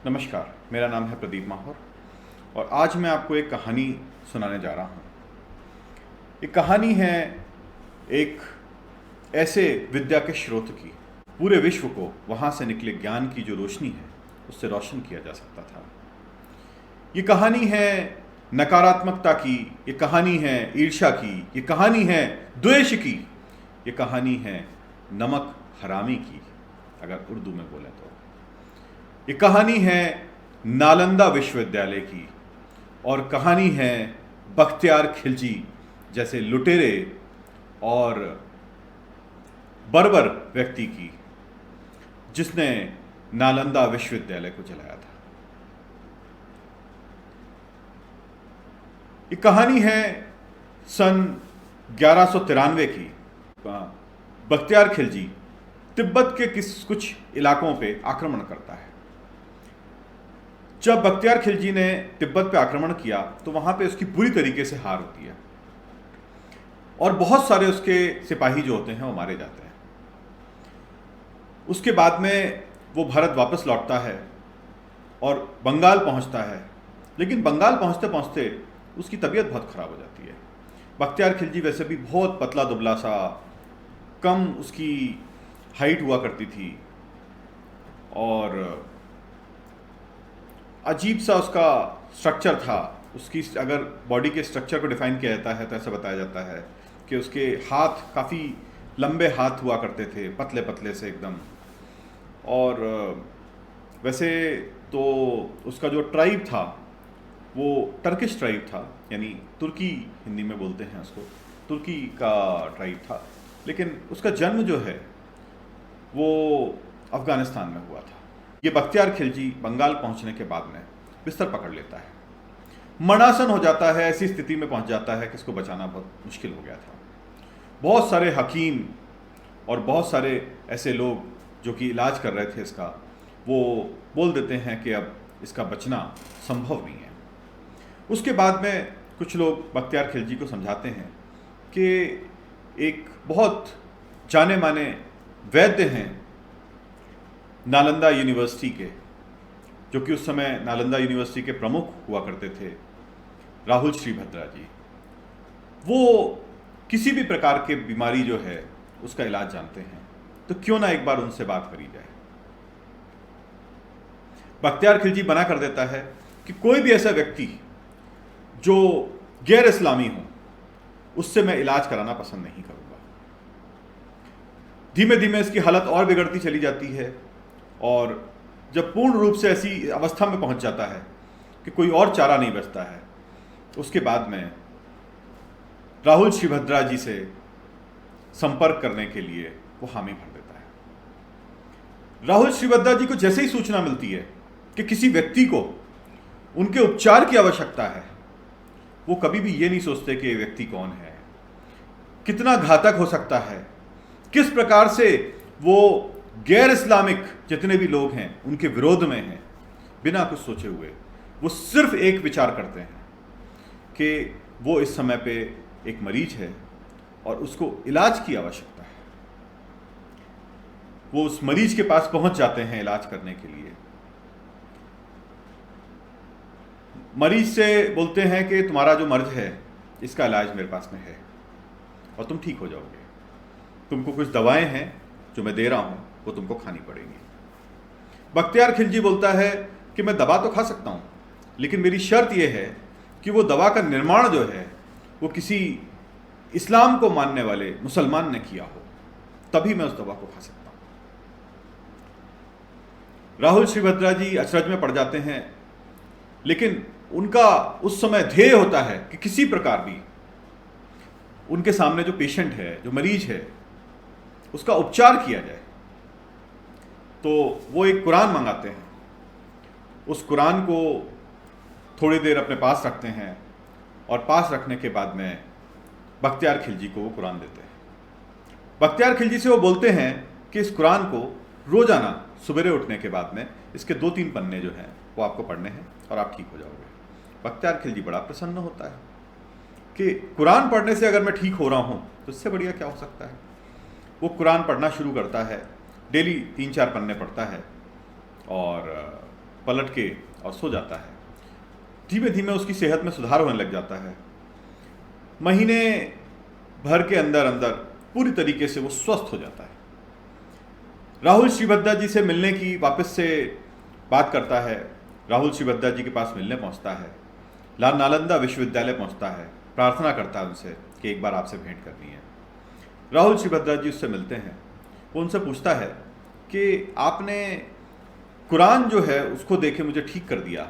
नमस्कार, मेरा नाम है प्रदीप माहौर और आज मैं आपको एक कहानी सुनाने जा रहा हूँ। एक कहानी है एक ऐसे विद्या के स्रोत की, पूरे विश्व को वहाँ से निकले ज्ञान की जो रोशनी है उससे रोशन किया जा सकता था। ये कहानी है नकारात्मकता की, ये कहानी है ईर्ष्या की, ये कहानी है द्वेष की, ये कहानी है नमक हरामी की, अगर उर्दू में बोले तो। ये कहानी है नालंदा विश्वविद्यालय की और कहानी है बख्तियार खिलजी जैसे लुटेरे और बर्बर व्यक्ति की, जिसने नालंदा विश्वविद्यालय को जलाया था। ये कहानी है सन 1193 की। बख्तियार खिलजी तिब्बत के कुछ इलाकों पे आक्रमण करता है। जब बख्तियार खिलजी ने तिब्बत पे आक्रमण किया तो वहां पे उसकी बुरी तरीके से हार होती है और बहुत सारे उसके सिपाही जो होते हैं वो मारे जाते हैं। उसके बाद में वो भारत वापस लौटता है और बंगाल पहुंचता है, लेकिन बंगाल पहुंचते पहुंचते उसकी तबीयत बहुत ख़राब हो जाती है। बख्तियार खिलजी वैसे भी बहुत पतला दुबला सा, कम उसकी हाइट हुआ करती थी और अजीब सा उसका स्ट्रक्चर था। उसकी अगर बॉडी के स्ट्रक्चर को डिफाइन किया जाता है तो ऐसा बताया जाता है कि उसके हाथ काफ़ी लंबे हाथ हुआ करते थे, पतले पतले से एकदम। और वैसे तो उसका जो ट्राइब था वो टर्किश ट्राइब था, यानी तुर्की हिंदी में बोलते हैं उसको, तुर्की का ट्राइब था, लेकिन उसका जन्म जो है वो अफ़गानिस्तान में हुआ था। ये बख्तियार खिलजी बंगाल पहुंचने के बाद में बिस्तर पकड़ लेता है, मरणासन हो जाता है, ऐसी स्थिति में पहुंच जाता है कि इसको बचाना बहुत मुश्किल हो गया था। बहुत सारे हकीम और बहुत सारे ऐसे लोग जो कि इलाज कर रहे थे इसका, वो बोल देते हैं कि अब इसका बचना संभव नहीं है। उसके बाद में कुछ लोग बख्तियार खिलजी को समझाते हैं कि एक बहुत जाने माने वैद्य हैं नालंदा यूनिवर्सिटी के, जो कि उस समय नालंदा यूनिवर्सिटी के प्रमुख हुआ करते थे, राहुल श्रीभद्रा जी। वो किसी भी प्रकार के बीमारी जो है उसका इलाज जानते हैं, तो क्यों ना एक बार उनसे बात करी जाए। बख्तियार खिलजी मना कर देता है कि कोई भी ऐसा व्यक्ति जो गैर इस्लामी हो उससे मैं इलाज कराना पसंद नहीं करूंगा। धीमे धीमे इसकी हालत और बिगड़ती चली जाती है और जब पूर्ण रूप से ऐसी अवस्था में पहुंच जाता है कि कोई और चारा नहीं बचता है, उसके बाद में राहुल श्रीभद्रा जी से संपर्क करने के लिए वो हामी भर देता है। राहुल श्रीभद्रा जी को जैसे ही सूचना मिलती है कि किसी व्यक्ति को उनके उपचार की आवश्यकता है, वो कभी भी ये नहीं सोचते कि ये व्यक्ति कौन है, कितना घातक हो सकता है, किस प्रकार से वो गैर इस्लामिक जितने भी लोग हैं उनके विरोध में हैं। बिना कुछ सोचे हुए वो सिर्फ एक विचार करते हैं कि वो इस समय पे एक मरीज है और उसको इलाज की आवश्यकता है। वो उस मरीज के पास पहुंच जाते हैं इलाज करने के लिए। मरीज से बोलते हैं कि तुम्हारा जो मर्ज है इसका इलाज मेरे पास में है और तुम ठीक हो जाओगे। तुमको कुछ दवाएं हैं जो मैं दे रहा हूं, वो तुमको खानी पड़ेगी। बख्तियार खिलजी बोलता है कि मैं दवा तो खा सकता हूं, लेकिन मेरी शर्त यह है कि वो दवा का निर्माण जो है वो किसी इस्लाम को मानने वाले मुसलमान ने किया हो, तभी मैं उस दवा को खा सकता हूं। राहुल श्रीभद्रा जी अचरज में पड़ जाते हैं, लेकिन उनका उस समय ध्येय होता है कि किसी प्रकार भी उनके सामने जो पेशेंट है, जो मरीज है, उसका उपचार किया जाए। तो वो एक कुरान मंगाते हैं, उस कुरान को थोड़ी देर अपने पास रखते हैं और पास रखने के बाद में बख्तियार खिलजी को वो कुरान देते हैं। बख्तियार खिलजी से वो बोलते हैं कि इस कुरान को रोजाना सवेरे उठने के बाद में इसके 2-3 पन्ने जो हैं वो आपको पढ़ने हैं और आप ठीक हो जाओगे। बख्तियार खिलजी बड़ा प्रसन्न होता है कि कुरान पढ़ने से अगर मैं ठीक हो रहा हूँ तो इससे बढ़िया क्या हो सकता है। वो कुरान पढ़ना शुरू करता है, डेली 3-4 पन्ने पढ़ता है और पलट के और सो जाता है। धीमे धीमे उसकी सेहत में सुधार होने लग जाता है। महीने भर के अंदर अंदर पूरी तरीके से वो स्वस्थ हो जाता है। राहुल श्रीभद्रा जी से मिलने की वापस से बात करता है। राहुल श्रीभद्रा जी के पास मिलने पहुंचता है, नालंदा विश्वविद्यालय पहुंचता है, प्रार्थना करता है उनसे कि एक बार आपसे भेंट करनी है। राहुल श्रीभद्रा जी उससे मिलते हैं। वो उनसे पूछता है कि आपने कुरान जो है उसको देखे मुझे ठीक कर दिया,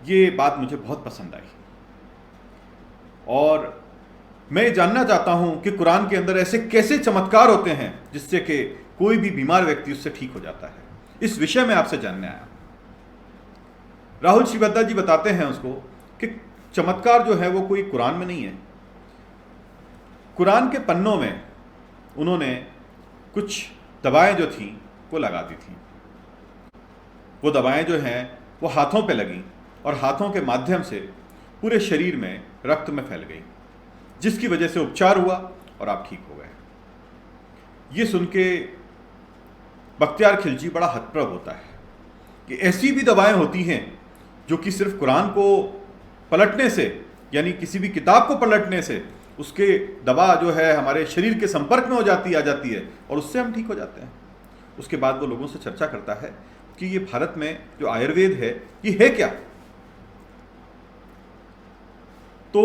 ये बात मुझे बहुत पसंद आई, और मैं जानना चाहता हूं कि कुरान के अंदर ऐसे कैसे चमत्कार होते हैं जिससे कि कोई भी बीमार व्यक्ति उससे ठीक हो जाता है। इस विषय में आपसे जानने आया। राहुल श्रीभद्रा जी बताते हैं उसको कि चमत्कार जो है वो कोई कुरान में नहीं है। कुरान के पन्नों में उन्होंने कुछ दवाएं जो थी वो लगा दी थी। वो दवाएं जो हैं वो हाथों पे लगी और हाथों के माध्यम से पूरे शरीर में रक्त में फैल गई, जिसकी वजह से उपचार हुआ और आप ठीक हो गए। ये सुन के बख्तियार खिलजी बड़ा हतप्रभ होता है कि ऐसी भी दवाएं होती हैं जो कि सिर्फ कुरान को पलटने से, यानी किसी भी किताब को पलटने से उसके दवा जो है हमारे शरीर के संपर्क में आ जाती है और उससे हम ठीक हो जाते हैं। उसके बाद वो लोगों से चर्चा करता है कि ये भारत में जो आयुर्वेद है ये है क्या। तो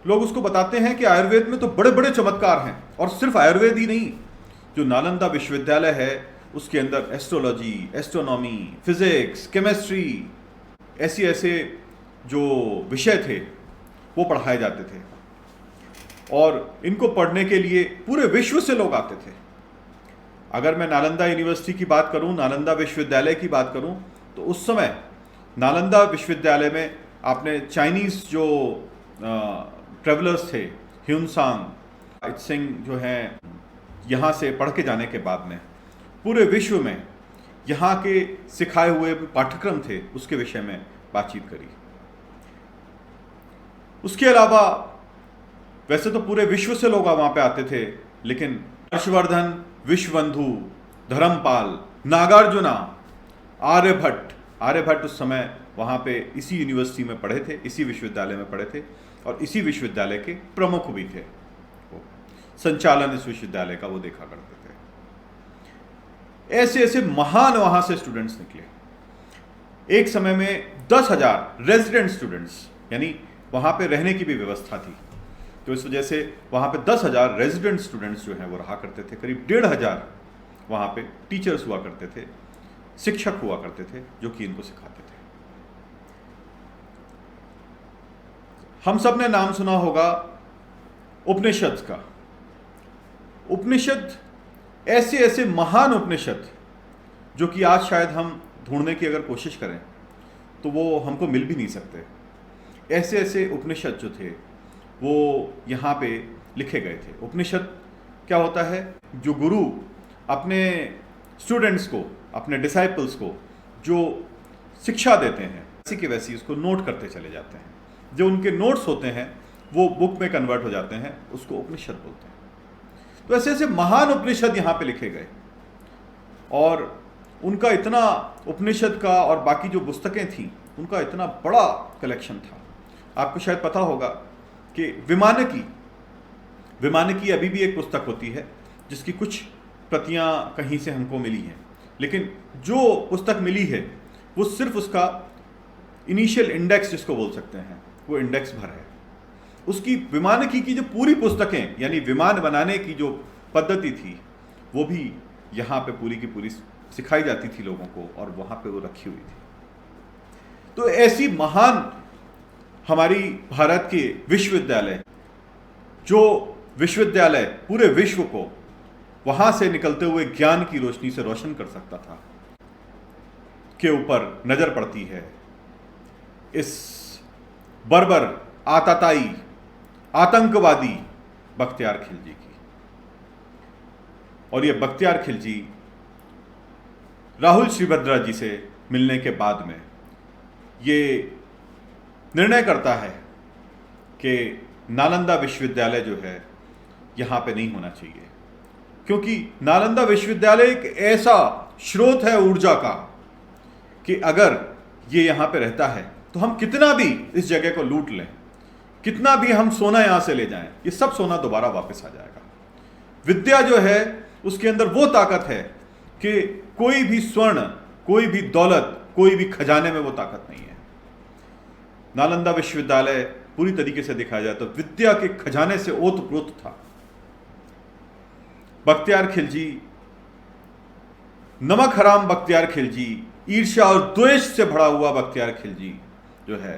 लोग उसको बताते हैं कि आयुर्वेद में तो बड़े बड़े चमत्कार हैं, और सिर्फ आयुर्वेद ही नहीं, जो नालंदा विश्वविद्यालय है उसके अंदर एस्ट्रोलॉजी, एस्ट्रोनॉमी, फिजिक्स, केमिस्ट्री, ऐसे जो विषय थे वो पढ़ाए जाते थे, और इनको पढ़ने के लिए पूरे विश्व से लोग आते थे। अगर मैं नालंदा यूनिवर्सिटी की बात करूं, नालंदा विश्वविद्यालय की बात करूं, तो उस समय नालंदा विश्वविद्यालय में आपने चाइनीज जो ट्रेवलर्स थे, ह्यूनसांग, इत्सिंग जो हैं, यहाँ से पढ़ के जाने के बाद में पूरे विश्व में यहाँ के सिखाए हुए पाठ्यक्रम थे उसके विषय में बातचीत करी। उसके अलावा वैसे तो पूरे विश्व से लोग वहाँ पे आते थे, लेकिन हर्षवर्धन, विश्वबंधु, धर्मपाल, नागार्जुना, आर्यभट्ट उस समय वहाँ पे इसी यूनिवर्सिटी में पढ़े थे, इसी विश्वविद्यालय में पढ़े थे, और इसी विश्वविद्यालय के प्रमुख भी थे। संचालन इस विश्वविद्यालय का वो देखा करते थे। ऐसे ऐसे महान वहाँ से स्टूडेंट्स निकले। एक समय में 10,000 रेजिडेंट स्टूडेंट्स, यानी वहाँ पे रहने की भी व्यवस्था थी, तो इस वजह से वहाँ पे 10,000 रेजिडेंट स्टूडेंट्स जो हैं वो रहा करते थे। करीब 1,500 वहाँ पे टीचर्स हुआ करते थे, शिक्षक हुआ करते थे जो कि इनको सिखाते थे। हम सब ने नाम सुना होगा उपनिषद का। उपनिषद ऐसे ऐसे महान उपनिषद जो कि आज शायद हम ढूंढने की अगर कोशिश करें तो वो हमको मिल भी नहीं सकते। ऐसे ऐसे उपनिषद जो थे वो यहाँ पे लिखे गए थे। उपनिषद क्या होता है? जो गुरु अपने स्टूडेंट्स को, अपने डिसाइपल्स को जो शिक्षा देते हैं, वैसी की वैसी उसको नोट करते चले जाते हैं। जो उनके नोट्स होते हैं वो बुक में कन्वर्ट हो जाते हैं, उसको उपनिषद बोलते हैं। तो ऐसे ऐसे महान उपनिषद यहाँ पे लिखे गए, और उनका इतना, उपनिषद का और बाकी जो पुस्तकें थी उनका इतना बड़ा कलेक्शन था। आपको शायद पता होगा कि विमानकी अभी भी एक पुस्तक होती है जिसकी कुछ प्रतियां कहीं से हमको मिली हैं, लेकिन जो पुस्तक मिली है वो सिर्फ उसका इनिशियल इंडेक्स जिसको बोल सकते हैं वो इंडेक्स भर है। उसकी विमानकी की जो पूरी पुस्तकें, यानी विमान बनाने की जो पद्धति थी, वो भी यहाँ पे पूरी की पूरी सिखाई जाती थी लोगों को, और वहाँ पे वो रखी हुई थी। तो ऐसी महान हमारी भारत के विश्वविद्यालय, जो विश्वविद्यालय पूरे विश्व को वहाँ से निकलते हुए ज्ञान की रोशनी से रोशन कर सकता था, के ऊपर नजर पड़ती है इस बर्बर, आताताई, आतंकवादी बख्तियार खिलजी की। और ये बख्तियार खिलजी राहुल श्रीभद्रा जी से मिलने के बाद में ये निर्णय करता है कि नालंदा विश्वविद्यालय जो है यहाँ पे नहीं होना चाहिए, क्योंकि नालंदा विश्वविद्यालय एक ऐसा स्रोत है ऊर्जा का कि अगर ये यहाँ पे रहता है, तो हम कितना भी इस जगह को लूट लें, कितना भी हम सोना यहाँ से ले जाएं, ये सब सोना दोबारा वापस आ जाएगा। विद्या जो है उसके अंदर वो ताकत है कि कोई भी स्वर्ण, कोई भी दौलत, कोई भी खजाने में वो ताकत नहीं है। नालंदा विश्वविद्यालय पूरी तरीके से देखा जाए तो विद्या के खजाने से ओतप्रोत था। बख्तियार खिलजी, नमक हराम बख्तियार खिलजी, ईर्ष्या और द्वेष से भरा हुआ बख्तियार खिलजी जो है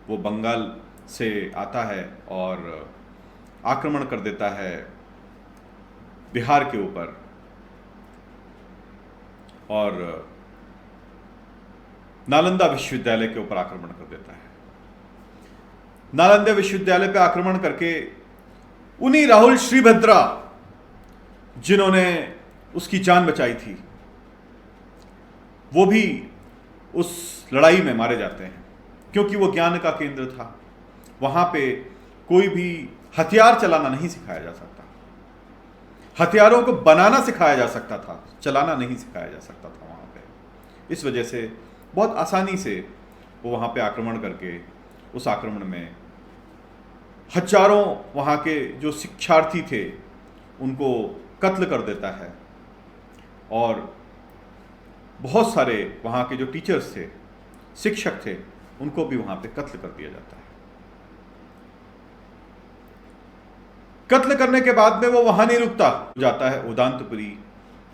वो बंगाल से आता है और आक्रमण कर देता है बिहार के ऊपर, और नालंदा विश्वविद्यालय के ऊपर आक्रमण कर देता है। नालंदा विश्वविद्यालय पर आक्रमण करके उन्हीं राहुल श्रीभद्रा जिन्होंने उसकी जान बचाई थी, वो भी उस लड़ाई में मारे जाते हैं, क्योंकि वो ज्ञान का केंद्र था। वहां पे कोई भी हथियार चलाना नहीं सिखाया जा सकता, हथियारों को बनाना सिखाया जा सकता था, चलाना नहीं सिखाया जा सकता था वहां पे। इस वजह से बहुत आसानी से वो वहां पे आक्रमण करके उस आक्रमण में हजारों वहां के जो शिक्षार्थी थे उनको कत्ल कर देता है, और बहुत सारे वहां के जो टीचर्स थे, शिक्षक थे, उनको भी वहां पे कत्ल कर दिया जाता है। कत्ल करने के बाद में वो वहां नहीं रुकता, जाता है उदांतपुरी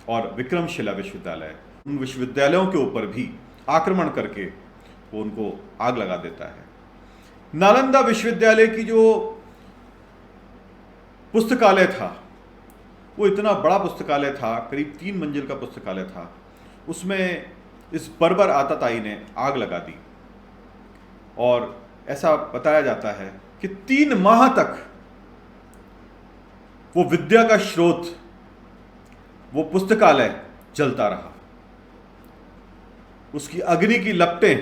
और विक्रमशिला विश्वविद्यालय, उन विश्वविद्यालयों के ऊपर भी आक्रमण करके वो उनको आग लगा देता है। नालंदा विश्वविद्यालय की जो पुस्तकालय था वो इतना बड़ा पुस्तकालय था, करीब 3 मंजिल का पुस्तकालय था। उसमें इस बर्बर आताताई ने आग लगा दी, और ऐसा बताया जाता है कि 3 माह तक वो विद्या का स्रोत, वो पुस्तकालय जलता रहा। उसकी अग्नि की लपटें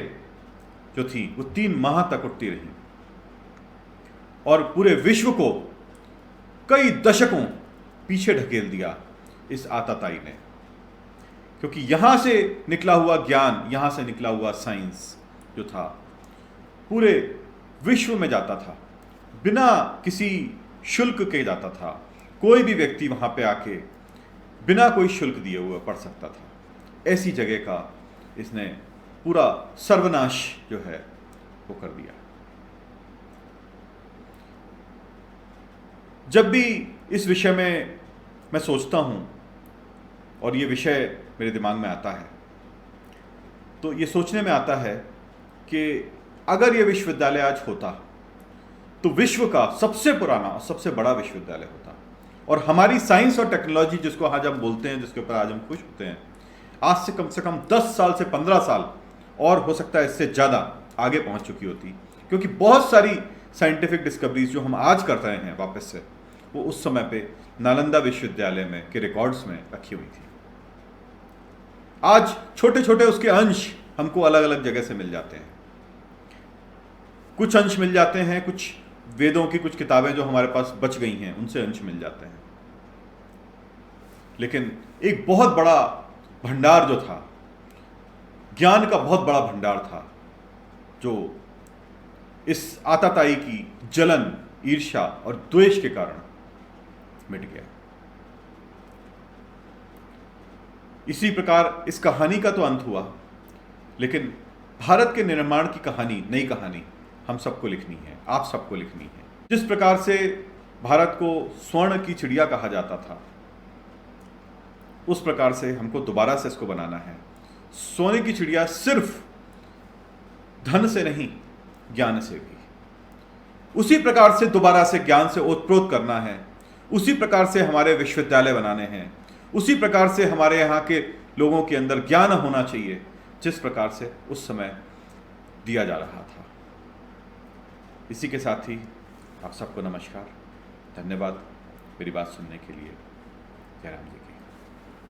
जो थी वो 3 माह तक उठती रही, और पूरे विश्व को कई दशकों पीछे ढकेल दिया इस आताताई ने, क्योंकि यहां से निकला हुआ ज्ञान, यहां से निकला हुआ साइंस जो था पूरे विश्व में जाता था, बिना किसी शुल्क के जाता था। कोई भी व्यक्ति वहां पे आके बिना कोई शुल्क दिए हुए पढ़ सकता था। ऐसी जगह का इसने पूरा सर्वनाश जो है वो कर दिया। जब भी इस विषय में मैं सोचता हूं और ये विषय मेरे दिमाग में आता है, तो ये सोचने में आता है कि अगर ये विश्वविद्यालय आज होता तो विश्व का सबसे पुराना और सबसे बड़ा विश्वविद्यालय होता, और हमारी साइंस और टेक्नोलॉजी जिसको आज हम बोलते हैं, जिसके ऊपर आज हम खुश होते हैं, आज से कम 10 साल से 15 साल और हो सकता है इससे ज़्यादा आगे पहुंच चुकी होती, क्योंकि बहुत सारी साइंटिफिक डिस्कवरीज जो हम आज कर रहे हैं वापस से, वो उस समय पे नालंदा विश्वविद्यालय में के रिकॉर्ड्स में रखी हुई थी। आज छोटे छोटे उसके अंश हमको अलग अलग जगह से मिल जाते हैं। कुछ अंश मिल जाते हैं, कुछ वेदों की कुछ किताबें जो हमारे पास बच गई हैं उनसे अंश मिल जाते हैं, लेकिन एक बहुत बड़ा भंडार जो था, ज्ञान का बहुत बड़ा भंडार था, जो इस आताताई की जलन, ईर्ष्या और द्वेष के कारण मिट गया। इसी प्रकार इस कहानी का तो अंत हुआ, लेकिन भारत के निर्माण की कहानी, नई कहानी हम सबको लिखनी है, आप सबको लिखनी है। जिस प्रकार से भारत को स्वर्ण की चिड़िया कहा जाता था, उस प्रकार से हमको दोबारा से इसको बनाना है। सोने की चिड़िया सिर्फ धन से नहीं, ज्ञान से भी। उसी प्रकार से दोबारा से ज्ञान से ओतप्रोत करना है, उसी प्रकार से हमारे विश्वविद्यालय बनाने हैं, उसी प्रकार से हमारे यहाँ के लोगों के अंदर ज्ञान होना चाहिए, जिस प्रकार से उस समय दिया जा रहा था। इसी के साथ ही आप सबको नमस्कार, धन्यवाद मेरी बात सुनने के लिए। जय राम जी।